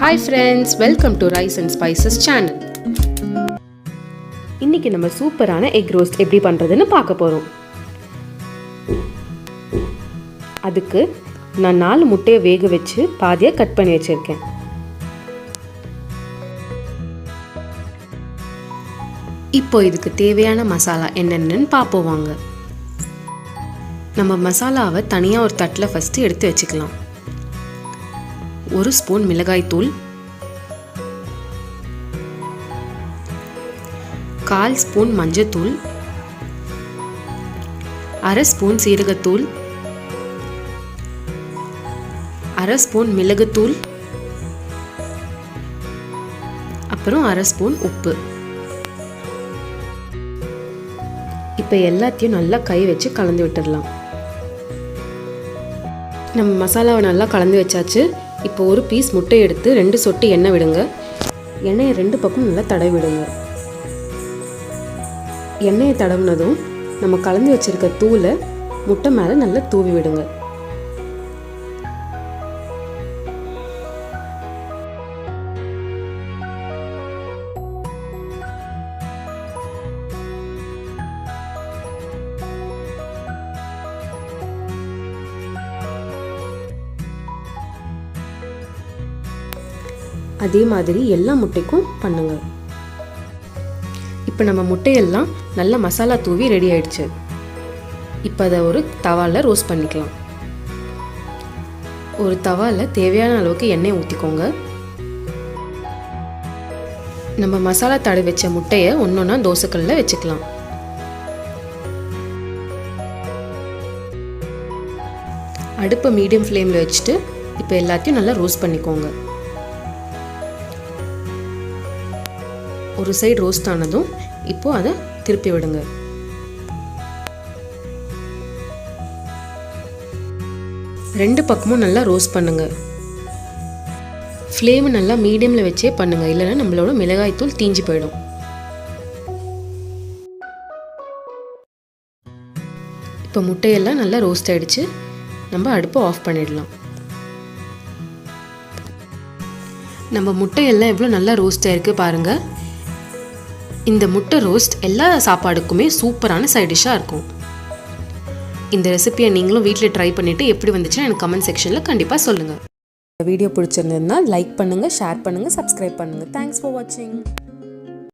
Hi friends, welcome to Rice and Spices channel. இன்னைக்கு நம்ம சூப்பரான எக் ரோஸ்ட் எப்படி பண்றதுன்னு பார்க்க போறோம். அதுக்கு நான் 4 முட்டையை வேக வச்சு பாதியா கட் பண்ணி வச்சிருக்கேன். இப்போ இதுக்கு தேவையான மசாலா என்னென்னன்னு பாப்போம் வாங்க. நம்ம மசாலாவை தனியா ஒரு தட்டுல ஃபர்ஸ்ட் எடுத்து வச்சுக்கலாம். 1 ஸ்பூன் மிளகாய் தூள், 1/4 ஸ்பூன் மஞ்சத்தூள், 1/2 ஸ்பூன் சீரகத்தூள், 1/2 ஸ்பூன் மிளகுத்தூள், அப்புறம் 1/2 ஸ்பூன் உப்பு. இப்போ எல்லாத்தையும் நல்லா கை வச்சு கலந்து விட்டுடலாம். நம்ம மசாலாவை நல்லா கலந்து வச்சாச்சு. இப்போ ஒரு பீஸ் முட்டை எடுத்து 2 சொட்டு எண்ணெய் விடுங்க. எண்ணெயை 2 பக்கம் நல்லா தடவி விடுங்க. எண்ணெயை தடவினதும் நம்ம கலந்து வச்சிருக்க தூளை முட்டை மேலே நல்லா தூவி விடுங்க. அதே மாதிரி எல்லா முட்டைக்கும் பண்ணுங்க. இப்போ நம்ம முட்டையெல்லாம் நல்ல மசாலா தூவி ரெடி ஆயிடுச்சு. இப்போ அதை ஒரு தவால ரோஸ்ட் பண்ணிக்கலாம். ஒரு தவால தேவையான அளவுக்கு எண்ணெய் ஊற்றிக்கோங்க. நம்ம மசாலா தடவி வச்ச முட்டையை ஒன்னொன்னா தோசைக்கல்ல வச்சுக்கலாம். அடுப்பை மீடியம் ஃப்ளேமில் வச்சுட்டு இப்போ எல்லாத்தையும் நல்லா ரோஸ்ட் பண்ணிக்கோங்க. ஒரு சைடு ரோஸ்ட் ஆனதும் இப்போ அதை திருப்பி விடுங்க. ரெண்டு பக்கமும் நல்லா ரோஸ்ட் பண்ணுங்க. ஃப்ளேம் நல்லா மீடியம்ல வச்சே பண்ணுங்க, இல்லைன்னா நம்மளோட மிளகாய் தூள் தீஞ்சு போயிடும். இப்போ முட்டையெல்லாம் நல்லா ரோஸ்ட் ஆயிடுச்சு. நம்ம அடுப்பை ஆஃப் பண்ணிடலாம். நம்ம முட்டையெல்லாம் எவ்வளோ நல்லா ரோஸ்ட் ஆயிருக்கு பாருங்க. இந்த முட்டை ரோஸ்ட் எல்லா சாப்பாடுக்குமே சூப்பரான சைட் டிஷ்ஷாக இருக்கும். இந்த ரெசிபியை நீங்களும் வீட்டில் ட்ரை பண்ணிவிட்டு எப்படி வந்துச்சுன்னு எனக்கு கமெண்ட் செக்ஷனில் கண்டிப்பாக சொல்லுங்கள். வீடியோ பிடிச்சிருந்ததுன்னா லைக் பண்ணுங்கள், ஷேர் பண்ணுங்கள், சப்ஸ்கிரைப் பண்ணுங்கள். தேங்க்ஸ் ஃபார் வாட்சிங்.